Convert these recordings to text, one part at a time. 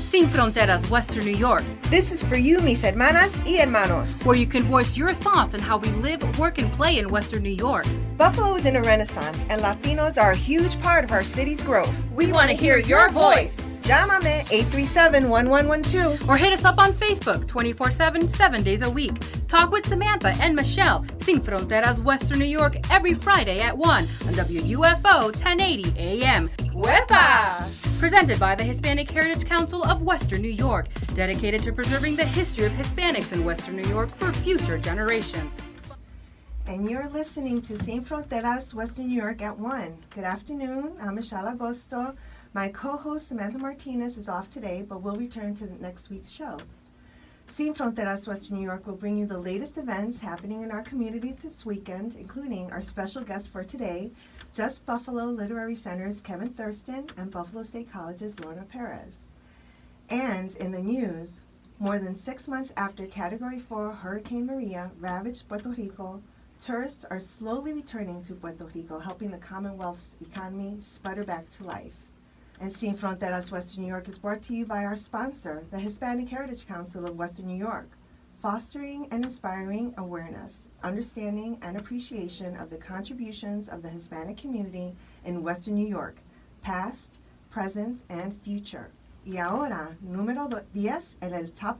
Sin Fronteras, Western New York. This is for you, mis hermanas y hermanos. Where you can voice your thoughts on how we live, work, and play in Western New York. Buffalo is in a renaissance, and Latinos are a huge part of our city's growth. We want to hear your voice. Llámame 837-1112. Or hit us up on Facebook 24/7, 7 days a week. Talk with Samantha and Michelle, Sin Fronteras, Western New York, every Friday at 1 on WUFO 1080 AM. Huepa! Presented by the Hispanic Heritage Council of Western New York, dedicated to preserving the history of Hispanics in Western New York for future generations. And you're listening to Sin Fronteras, Western New York at 1. Good afternoon. I'm Michelle Agosto. My co-host Samantha Martinez is off today, but will return to next week's show. Sin Fronteras, Western New York will bring you the latest events happening in our community this weekend, including our special guest for today, Just Buffalo Literary Center's Kevin Thurston and Buffalo State College's Lorna Perez. And in the news, more than 6 months after Category 4 Hurricane Maria ravaged Puerto Rico, tourists are slowly returning to Puerto Rico, helping the Commonwealth's economy sputter back to life. And Sin Fronteras Western New York is brought to you by our sponsor, the Hispanic Heritage Council of Western New York, fostering and inspiring awareness, understanding, and appreciation of the contributions of the Hispanic community in Western New York, past, present, and future. Y ahora, número 10 en el top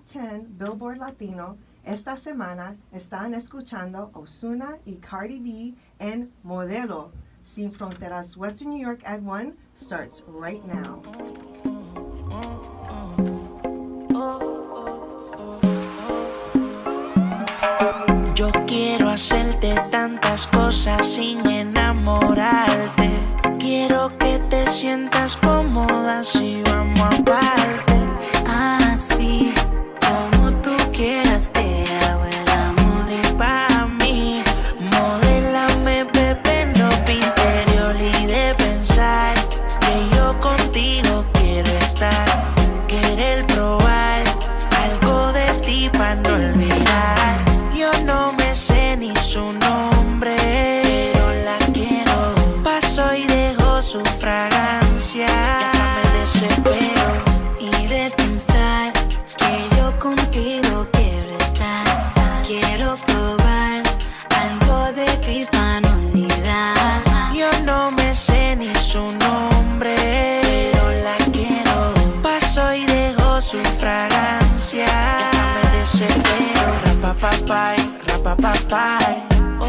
10 Billboard Latino. Esta semana están escuchando Ozuna y Cardi B en Modelo. Sin Fronteras Western New York at 1 starts right now. Yo quiero hacerte tantas cosas sin enamorarte. Quiero que te sientas cómoda si vamos aparte. Así como tú quieras te hago el amor. Y pa' mí, modélame, bebé, en ropa interior y de pensar que yo contigo quiero estar. Querer probar algo de ti pa' no olvidar. Yo no me sé ni su nombre, pero la quiero. Paso y dejo su fragancia, ya me desespero. Y de pensar que yo contigo quiero estar. Quiero probar algo de ti para no olvidar. Yo no me sé ni su nombre, pero la quiero. Paso y dejo su fragancia, ya me desespero. Rapapapay, rapapapay, oh,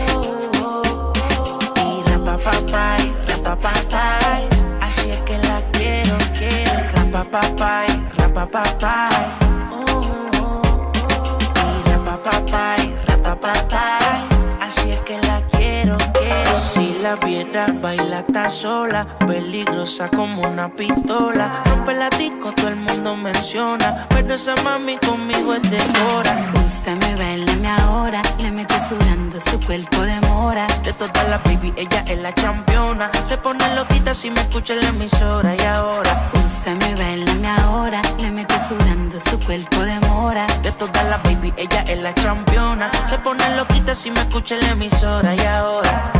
oh, oh. Y rapapapay, rapapapay, así es que la quiero, quiero. Rapapapay, rapapapay, oh, oh, oh. Y rapapapay, rapapapay, así es que la quiero, quiero. Si la viera baila está sola, peligrosa como una pistola. Rompe la disco, todo el mundo menciona, pero esa mami conmigo es de hora. Úsame, bailame ahora, le mete sudando su cuerpo de mora. De todas las baby, ella es la championa. Se pone loquita si me escucha en la emisora. Y ahora, úsame, bailame ahora, le mete sudando su cuerpo de mora. de todas las baby, ella es la championa. Se pone loquita si me escucha en la emisora. Y ahora,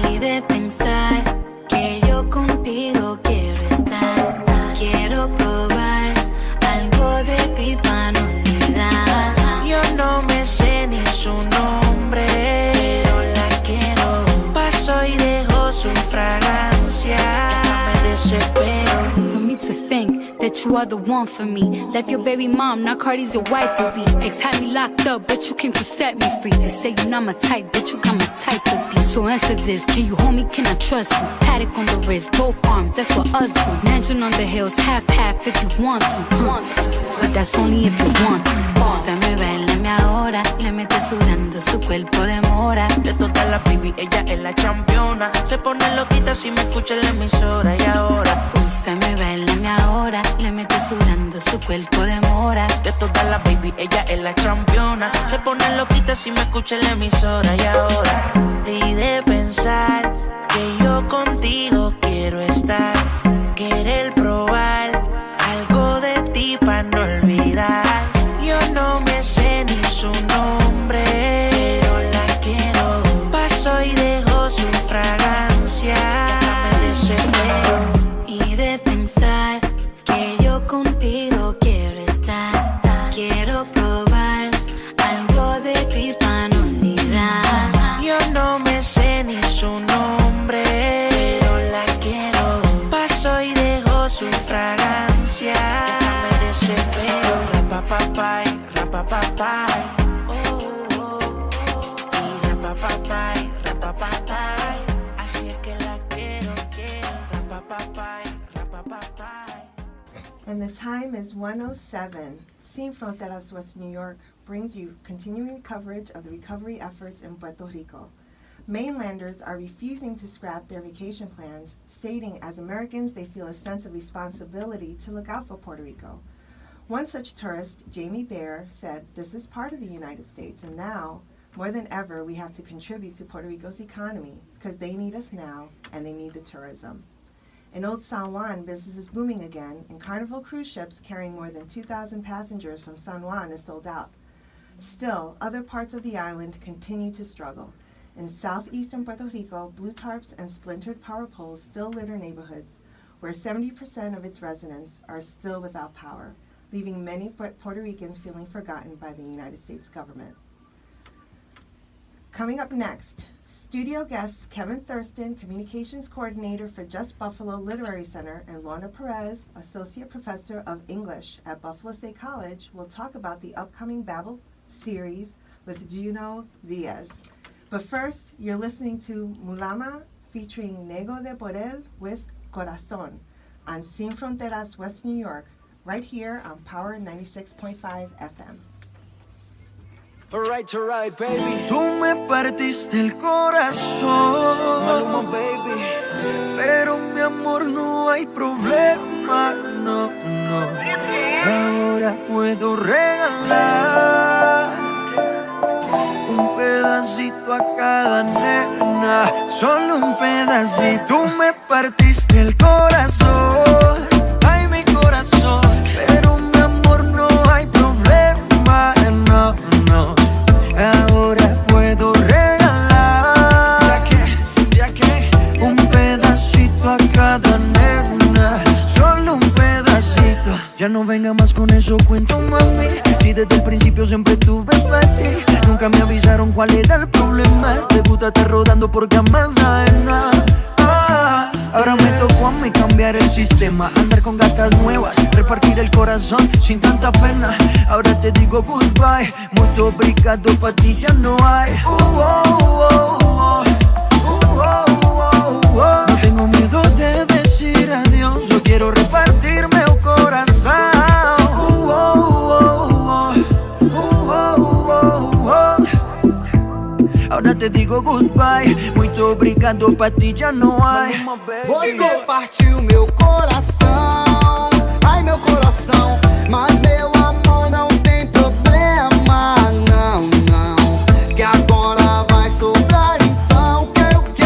Y de pensar que yo contigo quiero estar. Quiero probar algo de ti para no olvidar. yo no me sé ni su nombre, pero la quiero. Paso y dejo su fragancia, ya me desespero. For me to think that you are the one for me. Left your baby mom, now Cardi's your wife to be. Ex had me locked up, but you came to set me free. They say you're not my type, but you got my type to be. So answer this, can you hold me, can I trust you? Paddock on the wrist, both arms, that's what us do. Mansion on the hills, half if you want to. But that's only if you want to. Úsame, bailame ahora, le mete sudando su cuerpo de mora. De todas las baby, ella es la championa. Se pone loquita si me escucha en la emisora. Y ahora, Úsame, bailame ahora, le mete sudando su cuerpo de mora. de todas las baby, ella es la championa. Se pone loquita si me escucha en la emisora. Y ahora, y de pensar que yo contigo quiero estar. Querer probar algo de ti pa' no olvidar. Yo no me sé ni su nombre, pero la quiero. Paso y dejo su fragancia, ya me desespero. Y de pensar que yo contigo rapapapay. Y rapapapay, rapapapay. Así es que la quiero, rapapapay, rapapapay. And the time is 1:07. Sin Fronteras, Western New York brings you continuing coverage of the recovery efforts in Puerto Rico. Mainlanders are refusing to scrap their vacation plans, stating as Americans they feel a sense of responsibility to look out for Puerto Rico. One such tourist, Jamie Bear, said, "This is part of the United States, and now, more than ever, we have to contribute to Puerto Rico's economy because they need us now and they need the tourism." In Old San Juan, business is booming again, and Carnival cruise ships carrying more than 2,000 passengers from San Juan is sold out. Still, other parts of the island continue to struggle. In southeastern Puerto Rico, blue tarps and splintered power poles still litter neighborhoods, where 70% of its residents are still without power, leaving many Puerto Ricans feeling forgotten by the United States government. Coming up next, studio guests Kevin Thurston, Communications Coordinator for Just Buffalo Literary Center, and Lorna Perez, Associate Professor of English at Buffalo State College, will talk about the upcoming BABEL series with Junot Diaz. But first, you're listening to Mulama featuring Nego de Borel with Corazon on Sin Fronteras, West New York, right here on Power 96.5 FM. Alright, baby. Tú me partiste el corazón, Maluma, baby. Pero mi amor, no hay problema, no, no. Ahora puedo regalar un pedacito a cada nena, solo un pedacito. Tú me partiste el corazón, ay, mi corazón. Pero mi amor, no hay problema, no, no. Ahora puedo regalar un pedacito a cada nena, solo un pedacito. Ya no venga más con eso, cuento, mami. Si desde el principio siempre tuve para ti, nunca me avisaron cuál era el problema. Te gusta estar rodando por camas ajenas. Ahora me tocó a mí cambiar el sistema, andar con gatas nuevas, repartir el corazón sin tanta pena. Ahora te digo goodbye, muito obrigado, pa' ti ya no hay. No tengo miedo de decir adiós, yo quiero repartirme el corazón. Ahora te digo goodbye, muito obrigado, pa' ti já não há. Você partiu meu coração, ai meu coração. Mas meu amor não tem problema, não, não. Que agora vai sobrar, então quero o quê?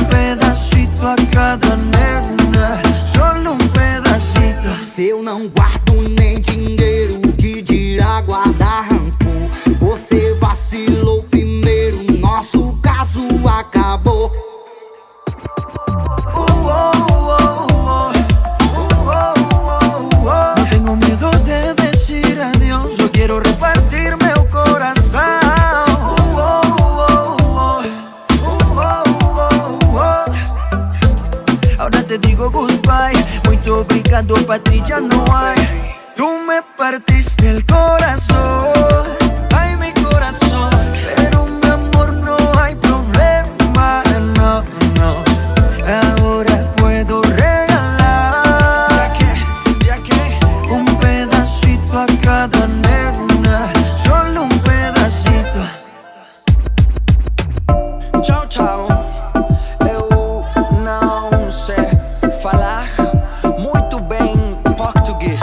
Pedacito a cada nena, solo pedacito. Se eu não guardo nem dinheiro, que dirá guardar rancor? Você vacilou primeiro, nosso caso acabou. No tengo miedo de decir adiós, yo quiero repartirme el corazón. Ahora te digo goodbye, muito obrigado, pa' ti ya no hay. Tú me partiste el corazón, ay, mi corazón. Pero mi amor, no hay problema, no, no. Ahora puedo regalar un pedacito a cada nena, solo un pedacito. Tchau, tchau. Eu não sei falar muito bem português,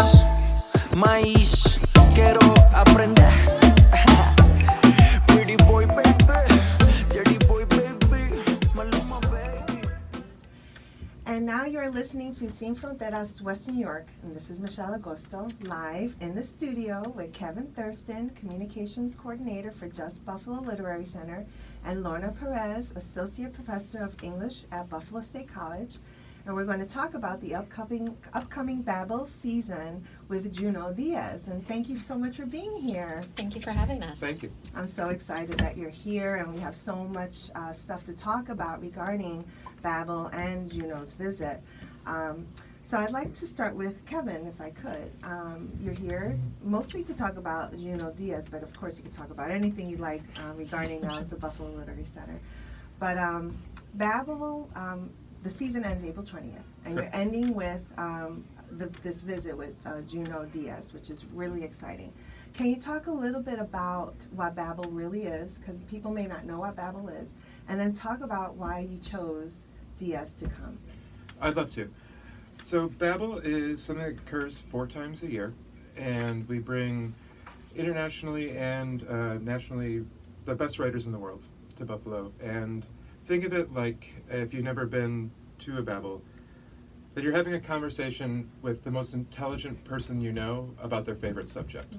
mas quero aprender. Pretty boy, baby, dirty boy, baby, Maluma, baby. And now you're listening to Sin Fronteras, Western New York, and this is Michelle Agosto, live in the studio with Kevin Thurston, Communications Coordinator for Just Buffalo Literary Center, and Lorna Perez, Associate Professor of English at Buffalo State College. And we're going to talk about the upcoming BABEL season with Junot Diaz. And thank you so much for being here. Thank you for having us. Thank you. I'm so excited that you're here, and we have so much stuff to talk about regarding BABEL and Junot's visit. So I'd like to start with Kevin, if I could. You're here mostly to talk about Junot Diaz, but of course you could talk about anything you like regarding the Buffalo Literary Center. But BABEL, the season ends April 20th, and you're ending with this visit with Junot Diaz, which is really exciting. Can you talk a little bit about what BABEL really is, because people may not know what BABEL is, and then talk about why you chose Diaz to come? I'd love to. So BABEL is something that occurs 4 times a year, and we bring internationally and nationally the best writers in the world to Buffalo. And think of it like, if you've never been to a BABEL, that you're having a conversation with the most intelligent person you know about their favorite subject.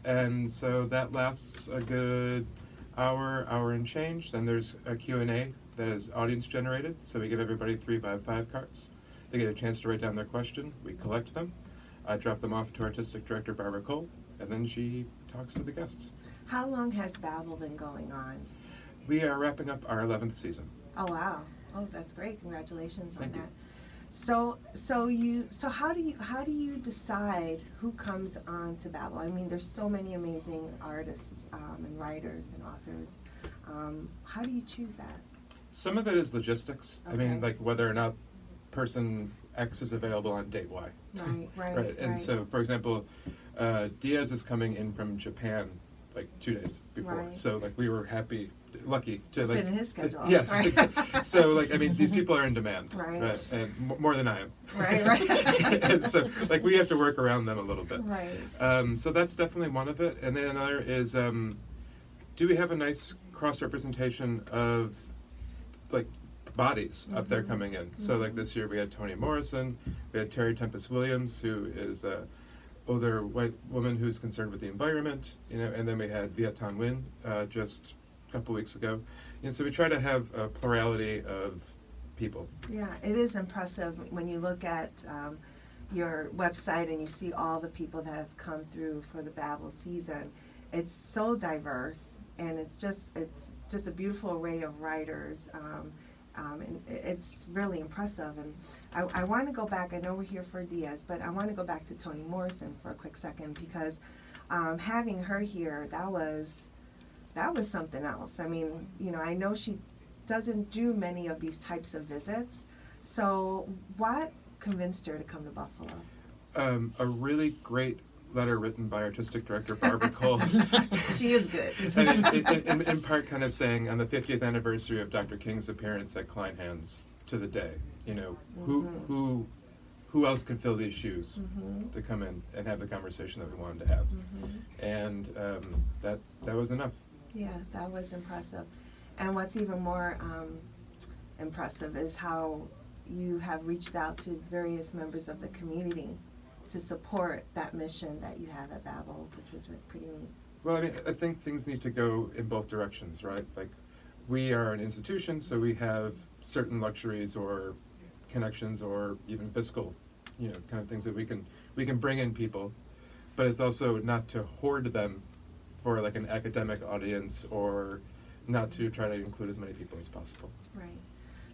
And so that lasts a good hour and change. Then there's a Q&A that is audience generated. So we give everybody 3x5 cards. They get a chance to write down their question. We collect them. I drop them off to Artistic Director Barbara Cole, and then she talks to the guests. How long has BABEL been going on? We are wrapping up our 11th season. Oh wow! Oh, that's great! Congratulations on Thank you. that. So how do you decide who comes on to BABEL? I mean, there's so many amazing artists and writers and authors. How do you choose that? Some of it is logistics. Okay. I mean, like whether or not person X is available on date Y. Right. And so, for example, Diaz is coming in from Japan like 2 days before. Right. So like we were lucky to like fit in his schedule. Yes. Right. So like I mean these people are in demand. Right. And more than I am. Right. And so like we have to work around them a little bit. Right. So that's definitely one of it. And then another is do we have a nice cross representation of like bodies up there coming in? So like this year we had Toni Morrison, we had Terry Tempest Williams, who is a older white woman who's concerned with the environment, and then we had Viet Thanh Nguyen just a couple weeks ago. And so we try to have a plurality of people. Yeah, it is impressive when you look at your website and you see all the people that have come through for the BABEL season. It's so diverse, and it's just a beautiful array of writers. And it's really impressive. And I want to go back. I know we're here for Diaz, but I want to go back to Toni Morrison for a quick second, because having her here, that was something else. I mean, I know she doesn't do many of these types of visits. So what convinced her to come to Buffalo? A really great letter written by Artistic Director Barbara Cole. She is good. And in part kind of saying, on the 50th anniversary of Dr. King's appearance at Kleinhand's to the day, who else can fill these shoes to come in and have the conversation that we wanted to have. And that was enough. Yeah, that was impressive. And what's even more impressive is how you have reached out to various members of the community to support that mission that you have at BABEL, which was pretty neat. Well, I mean, I think things need to go in both directions, right? Like, we are an institution, so we have certain luxuries or connections or even fiscal, kind of things that we can bring in people, but it's also not to hoard them for like an academic audience, or not to try to include as many people as possible. Right.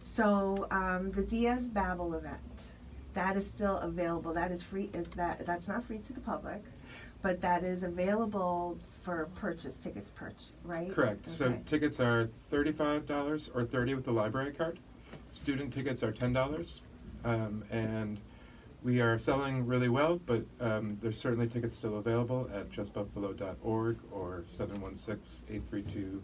So the Diaz BABEL event, that is still available. That is free. That's not free to the public, but that is available for tickets purchase, right? Correct. Okay. So tickets are $35 or $30 with the library card. Student tickets are $10, and we are selling really well, but there's certainly tickets still available at justbuffalo.org or 716-832-5400.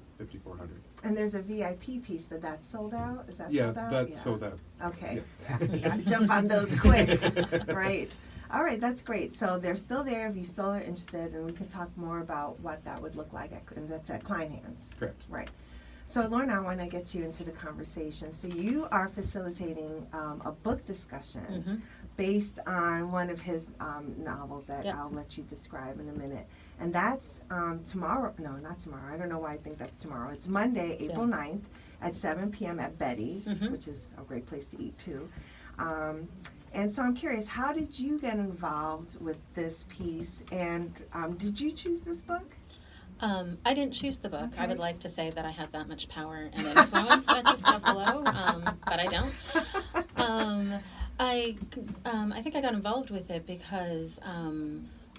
And there's a VIP piece, but that's sold out? Is that Yeah, sold out? that's sold out. Okay. Yeah. You gotta jump on those quick. Right. All right, that's great. So they're still there if you still are interested, and we can talk more about what that would look like, and that's at Kleinhand's. Correct. Right. So Lorna, I want to get you into the conversation. So you are facilitating a book discussion based on one of his novels that I'll let you describe in a minute. And that's tomorrow. No, not tomorrow. I don't know why I think that's tomorrow. It's Monday, April 9th at 7 p.m. at Betty's, which is a great place to eat too. And so I'm curious, how did you get involved with this piece? And did you choose this book? I didn't choose the book. Okay. I would like to say that I have that much power and influence at Just Buffalo, but I don't. I think I got involved with it because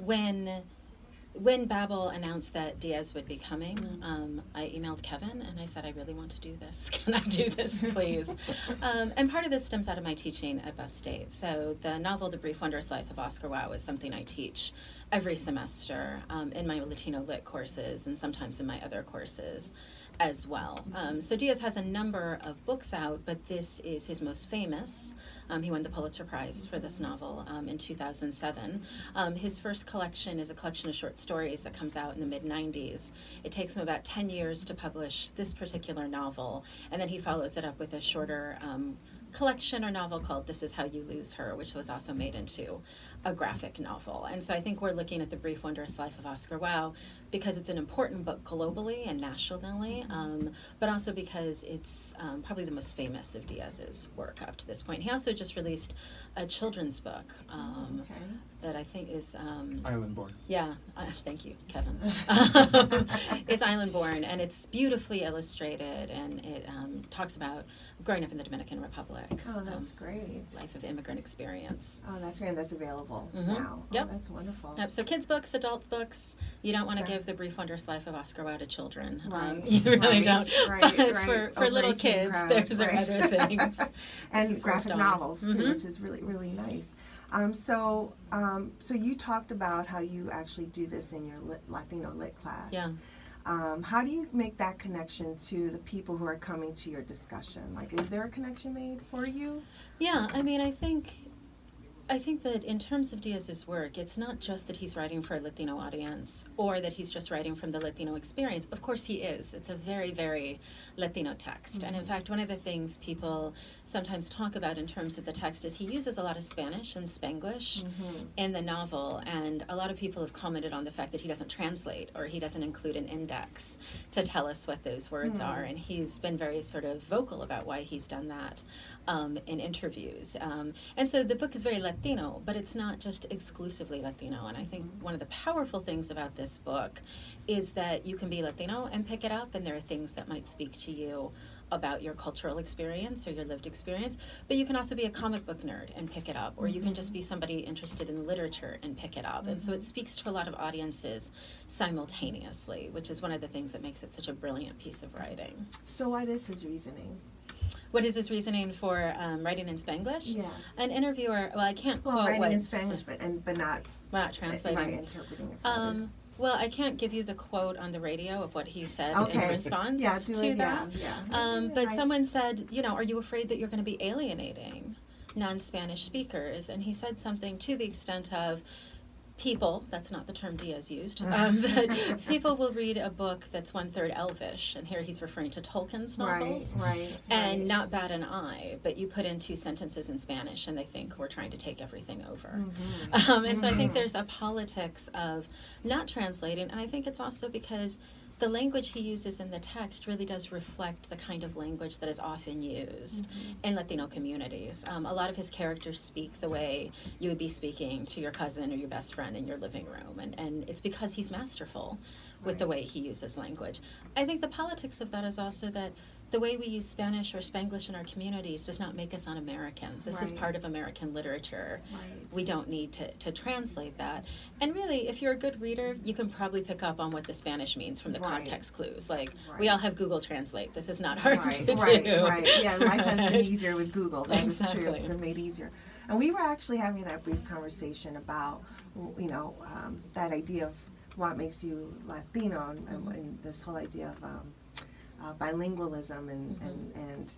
when BABEL announced that Diaz would be coming, I emailed Kevin and I said, I really want to do this. Can I do this, please? And part of this stems out of my teaching at Buff State. So the novel, The Brief Wondrous Life of Oscar Wilde, is something I teach every semester in my Latino Lit courses and sometimes in my other courses as well. So Diaz has a number of books out, but this is his most famous. He won the Pulitzer Prize for this novel in 2007. His first collection is a collection of short stories that comes out in the mid-90s. It takes him about 10 years to publish this particular novel, and then he follows it up with a shorter collection or novel called This Is How You Lose Her, which was also made into a graphic novel. And so I think we're looking at The Brief Wondrous Life of Oscar Wilde because it's an important book globally and nationally, but also because it's probably the most famous of Diaz's work up to this point. He also just released a children's book that I think is... Island Born. Yeah, thank you, Kevin. It's Island Born, and it's beautifully illustrated, and it talks about growing up in the Dominican Republic. Oh, that's great. Life of immigrant experience. Oh, that's great. That's available now. Yep. Oh, that's wonderful. Yep. So kids' books, adults' books, you don't want to give The Brief Wondrous Life of Oscar Wilde to children. Right. You really don't. Right, But right. for little kids, there's right. other things. And graphic novels, too, Mhm. which is really, really nice. So you talked about how you actually do this in your Latino Lit class. Yeah. How do you make that connection to the people who are coming to your discussion? Like, is there a connection made for you? Yeah, I mean, I think that in terms of Diaz's work, it's not just that he's writing for a Latino audience or that he's just writing from the Latino experience. Of course he is. It's a very, very Latino text. And in fact, one of the things people sometimes talk about in terms of the text is he uses a lot of Spanish and Spanglish in the novel. And a lot of people have commented on the fact that he doesn't translate or he doesn't include an index to tell us what those words are. And he's been very sort of vocal about why he's done that. In interviews. And so the book is very Latino, but it's not just exclusively Latino. And I think one of the powerful things about this book is that you can be Latino and pick it up, and there are things that might speak to you about your cultural experience or your lived experience, but you can also be a comic book nerd and pick it up, or you can just be somebody interested in literature and pick it up. And so it speaks to a lot of audiences simultaneously, which is one of the things that makes it such a brilliant piece of writing. So what is his reasoning? What is his reasoning for writing in Spanglish? Yes. An interviewer, well, I can't quote writing what... in Spanglish, but not translating. Right, interpreting it for others. Well, I can't give you the quote on the radio of what he said Okay. in response to that. But Nice. someone said, are you afraid that you're going to be alienating non-Spanish speakers? And he said something to the extent of, people, that's not the term Diaz used, but people will read a book that's 1/3 Elvish, and here he's referring to Tolkien's novels, and not bat an eye, but you put in 2 sentences in Spanish and they think we're trying to take everything over. And so I think there's a politics of not translating, and I think it's also because the language he uses in the text really does reflect the kind of language that is often used in Latino communities. A lot of his characters speak the way you would be speaking to your cousin or your best friend in your living room, and it's because he's masterful with the way he uses language. I think the politics of that is also that the way we use Spanish or Spanglish in our communities does not make us un-American. This is part of American literature. We don't need to translate that. And really, if you're a good reader, you can probably pick up on what the Spanish means from the context clues. Like, we all have Google Translate. This is not hard to do. Yeah, life has been easier with Google. That is true. It's been made easier. And we were actually having that brief conversation about, that idea of what makes you Latino and this whole idea of bilingualism and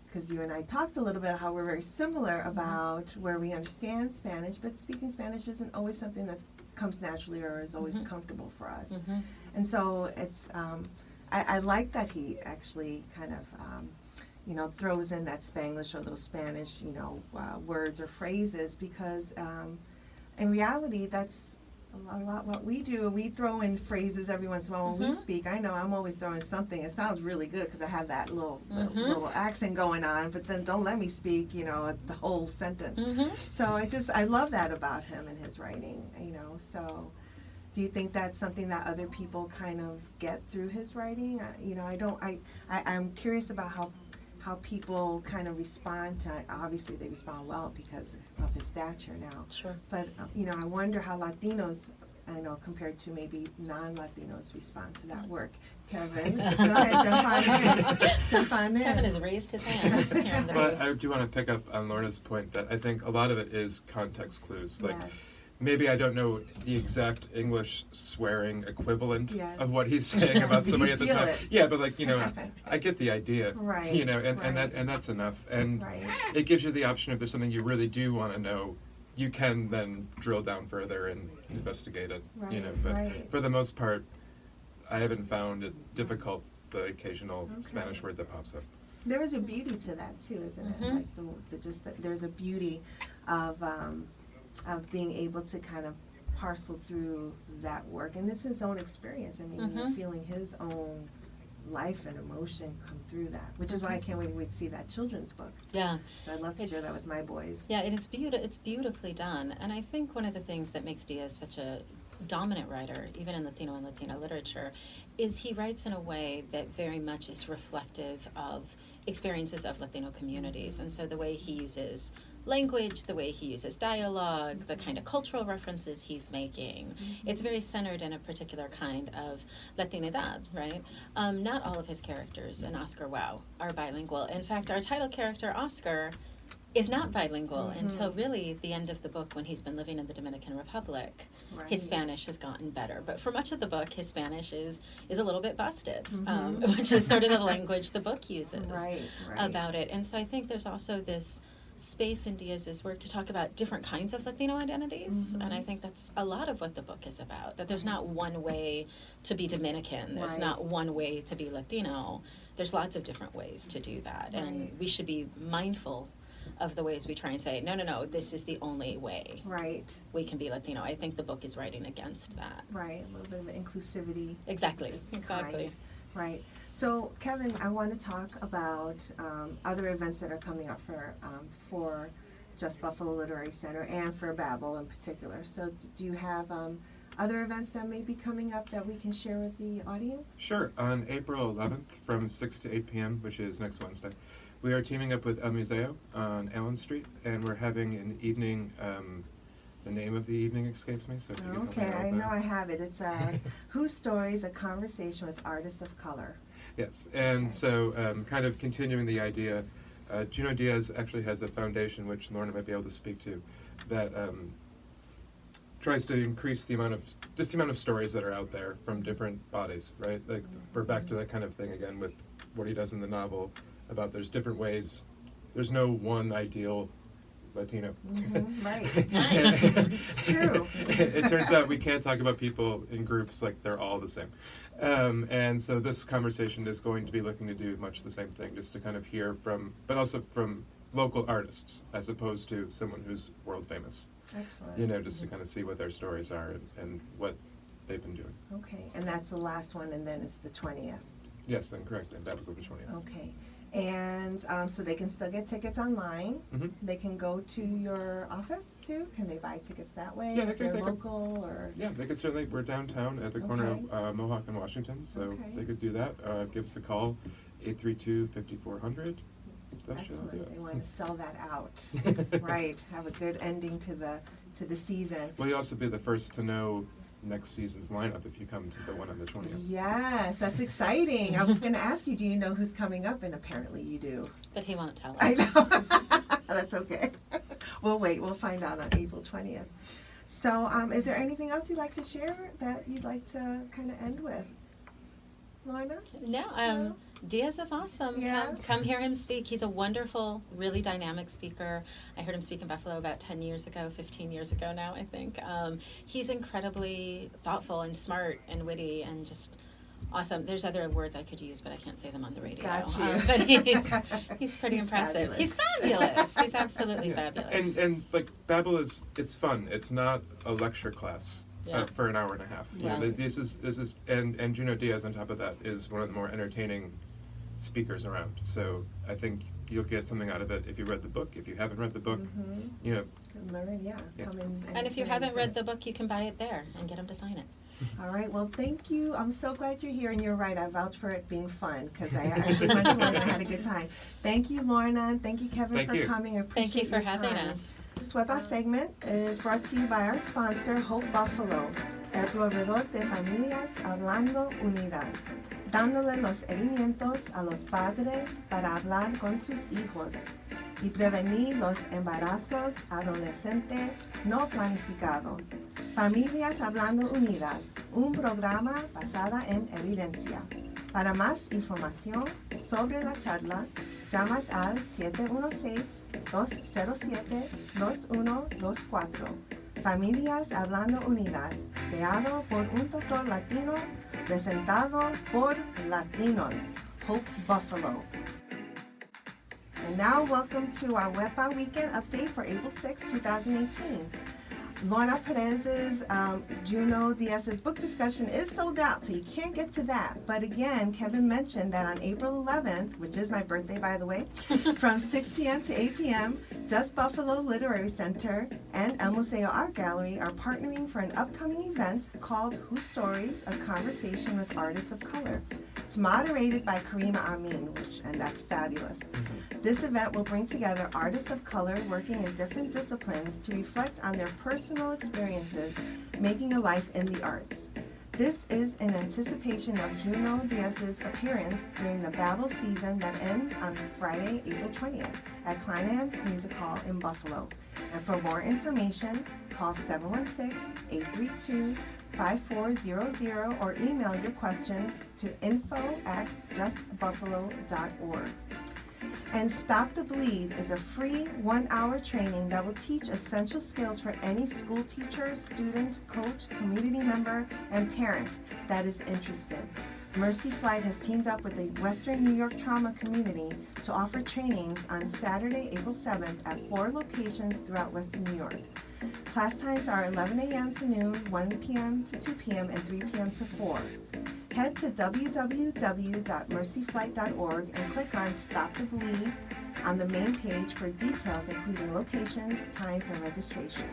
because you and I talked a little bit how we're very similar about where we understand Spanish, but speaking Spanish isn't always something that comes naturally or is always comfortable for us. And so it's I like that he actually kind of throws in that Spanglish or those Spanish words or phrases, because in reality that's a lot what we do. We throw in phrases every once in a while when we speak. I know I'm always throwing something. It sounds really good because I have that little accent going on, but then don't let me speak, the whole sentence. So I love that about him and his writing, So do you think that's something that other people kind of get through his writing? I'm curious about how people kind of respond to, obviously they respond well because of his stature now. Sure. But, I wonder how Latinos, compared to maybe non-Latinos respond to that work. Kevin, go ahead, jump on in. Kevin has raised his hand here in the Well, booth. I do want to pick up on Lorna's point that I think a lot of it is context clues. Like, Yes. maybe I don't know the exact English swearing equivalent Yes. of what he's saying about But you somebody at the feel time. it. Yeah, but I get the idea. Right, And that's enough. And Right. it gives you the option if there's something you really do want to know, you can then drill down further and investigate it. But right. for the most part, I haven't found it difficult, the occasional Okay. Spanish word that pops up. There is a beauty to that too, isn't it? Mhm. Like there's a beauty of being able to kind of parcel through that work, and it's his own experience. I mean, you're Mhm. feeling his own life and emotion come through that, which is why I can't wait to see that children's book. Yeah. So I'd love to share It's- that with my boys. Yeah, and it's beautifully done. And I think one of the things that makes Diaz such a dominant writer, even in Latino and Latina literature, is he writes in a way that very much is reflective of experiences of Latino communities. And so the way he uses language, the way he uses dialogue, the kind of cultural references he's making, it's very centered in a particular kind of Latinidad, right? Not all of his characters in Oscar Wow are bilingual. In fact, our title character, Oscar, is not bilingual until really the end of the book when he's been living in the Dominican Republic. Right. His Spanish has gotten better. But for much of the book, his Spanish is a little bit busted, which is sort of the language the book uses Right. about it. And so I think there's also this space in Diaz's work to talk about different kinds of Latino identities. And I think that's a lot of what the book is about, that there's not one way to be Dominican. There's Right. not one way to be Latino. There's lots of different ways to do that. And Right. we should be mindful of the ways we try and say, no, this is the only way Right. we can be Latino. I think the book is writing against that. Right. A little bit of inclusivity. Exactly. It's Exactly. kind. Right. So, Kevin, I want to talk about other events that are coming up for Just Buffalo Literary Center and for BABEL in particular. So, do you have other events that may be coming up that we can share with the audience? Sure. On April 11th from 6 to 8 p.m., which is next Wednesday, we are teaming up with El Museo on Allen Street, and we're having an evening, the name of the evening escapes me, so if you can help me Okay, out I with know that. I have it. It's Whose Stories, a Conversation with Artists of Color. Yes, and Okay. so kind of continuing the idea, Junot Diaz actually has a foundation, which Lorna might be able to speak to, that tries to increase the amount of stories that are out there from different bodies, right? Like, we're back to that kind of thing again with what he does in the novel, about there's different ways, there's no one ideal Latino. Right. And- It's true. It turns out we can't talk about people in groups like they're all the same. And so this conversation is going to be looking to do much the same thing, just to kind of hear from, but also from local artists, as opposed to someone who's world famous. Excellent. Just to kind of see what their stories are and what they've been doing. Okay, and that's the last one, and then it's the 20th. Yes, then correct, and that was on the 20th. Okay, and so they can still get tickets online. Mhm. They can go to your office too. Can they buy tickets that way? Yeah, they if could- they're they could. local or. Yeah, they could certainly, we're downtown at the corner Okay. of Mohawk and Washington, so Okay. they could do that. Give us a call, 832-5400. That's Excellent. They want to sell that out. Right. Have a good ending to the season. Will you also be the first to know next season's lineup if you come to the one on the 20th? Yes, that's exciting. I was going to ask you, do you know who's coming up? And apparently you do. But he won't tell us. I know. That's okay. We'll wait. We'll find out on April 20th. So, is there anything else you'd like to share that you'd like to kind of end with? Lorna? No, Diaz is awesome. Yeah. Come hear him speak. He's a wonderful, really dynamic speaker. I heard him speak in Buffalo about 10 years ago, 15 years ago now, I think. He's incredibly thoughtful and smart and witty and just awesome. There's other words I could use, but I can't say them on the radio. Got you. But he's pretty He's impressive. fabulous. He's fabulous. He's absolutely fabulous. And like BABEL it's fun. It's not a lecture class. Yeah. For an hour and a half. Yeah. This is and Junot Diaz on top of that is one of the more entertaining speakers around. So I think you'll get something out of it if you read the book. If you haven't read the book, Learn, yeah. Yeah. Come in And if you haven't experience read it. the book, you can buy it there and get him to sign it. All right, well, thank you. I'm so glad you're here, and you're right. I vouch for it being fun because I actually went to one and I had a good time. Thank you, Lorna, and thank you, Kevin, for coming. I appreciate Thank you for your having time. us. This web segment is brought to you by our sponsor, Hope Buffalo, el proveedor de familias hablando unidas, dándole los herramientas a los padres para hablar con sus hijos y prevenir los embarazos adolescentes no planificados. Familias Hablando Unidas, un programa basado en evidencia. Para más información sobre la charla, llamas al 716-207-2124. Familias Hablando Unidas, creado por un doctor latino, presentado por latinos. Hope Buffalo. And now, welcome to our WEPA Weekend Update for April 6, 2018. Lorna Perez's, Junot Diaz's book discussion is sold out, so you can't get to that. But again, Kevin mentioned that on April 11th, which is my birthday, by the way, from 6 p.m. to 8 p.m., Just Buffalo Literary Center and El Museo Art Gallery are partnering for an upcoming event called Whose Stories? A Conversation with Artists of Color. It's moderated by Karima Amin, and that's fabulous. This event will bring together artists of color working in different disciplines to reflect on their personal experiences making a life in the arts. This is in anticipation of Junot Diaz's appearance during the BABEL season that ends on Friday, April 20th at Kleinhand's Music Hall in Buffalo. And for more information, call 716-832-5400 or email your questions to info@justbuffalo.org. And Stop the Bleed is a free 1-hour training that will teach essential skills for any school teacher, student, coach, community member, and parent that is interested. Mercy Flight has teamed up with the Western New York Trauma Community to offer trainings on Saturday, April 7th at 4 locations throughout Western New York. Class times are 11 a.m. to noon, 1 p.m. to 2 p.m., and 3 p.m. to 4. Head to www.mercyflight.org and click on Stop the Bleed on the main page for details including locations, times, and registration.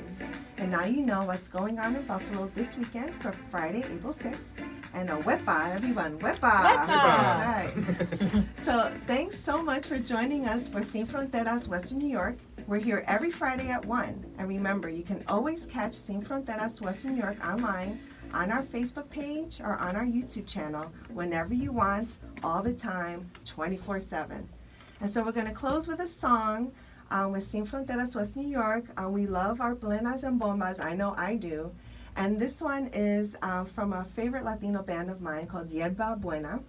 And now you know what's going on in Buffalo this weekend for Friday, April 6th. And a WEPA, everyone, WEPA! Right. So thanks so much for joining us for Sin Fronteras, Western New York. We're here every Friday at 1. And remember, you can always catch Sin Fronteras, Western New York online on our Facebook page or on our YouTube channel whenever you want, all the time, 24/7. And so we're going to close with a song with Sin Fronteras, Western New York. We love our blenas and bombas. I know I do. And this one is from a favorite Latino band of mine called Yerba Buena.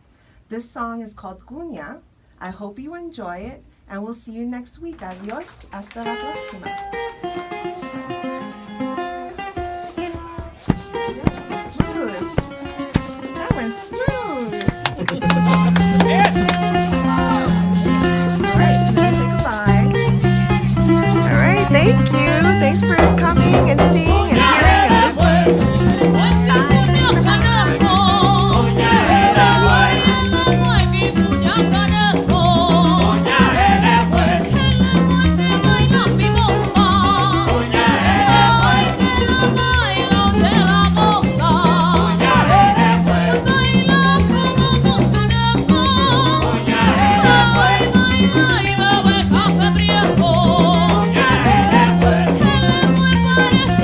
This song is called Cuña. I hope you enjoy it, and we'll see you next week. Adios. Hasta la próxima. That went smooth. All right, so say goodbye. All right, thank you. Thanks for coming and seeing and hearing and listening.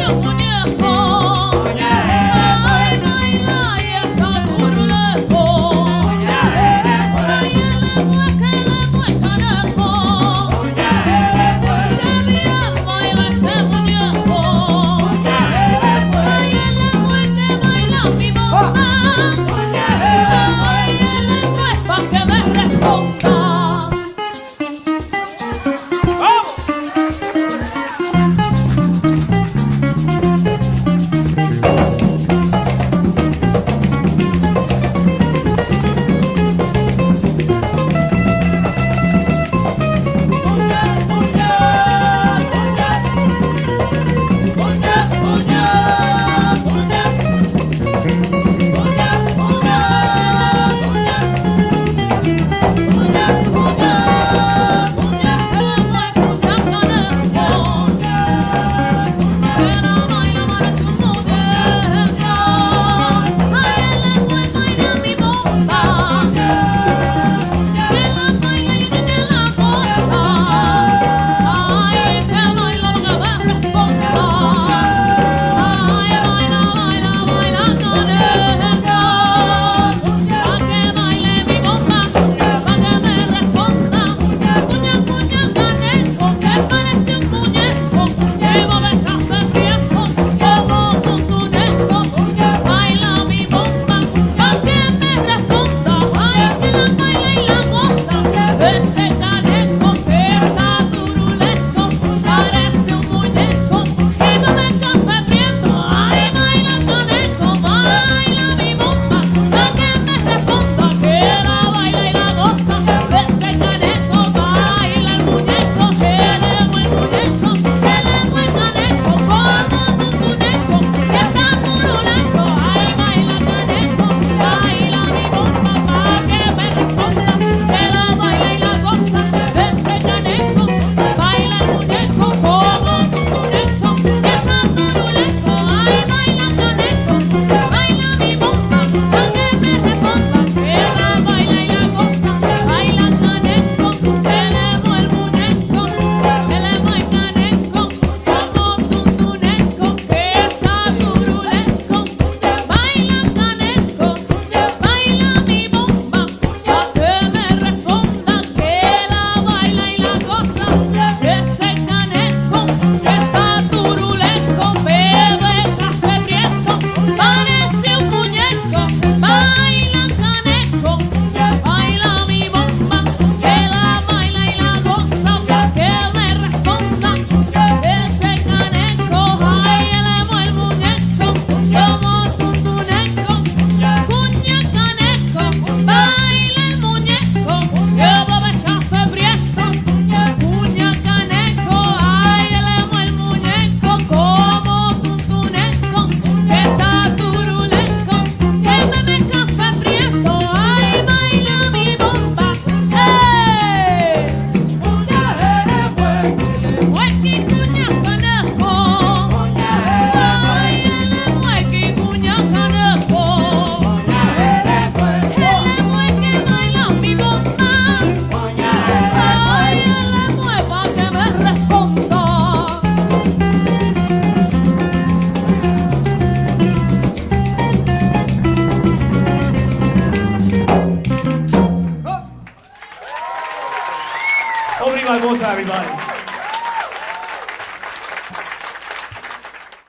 Siempre everybody.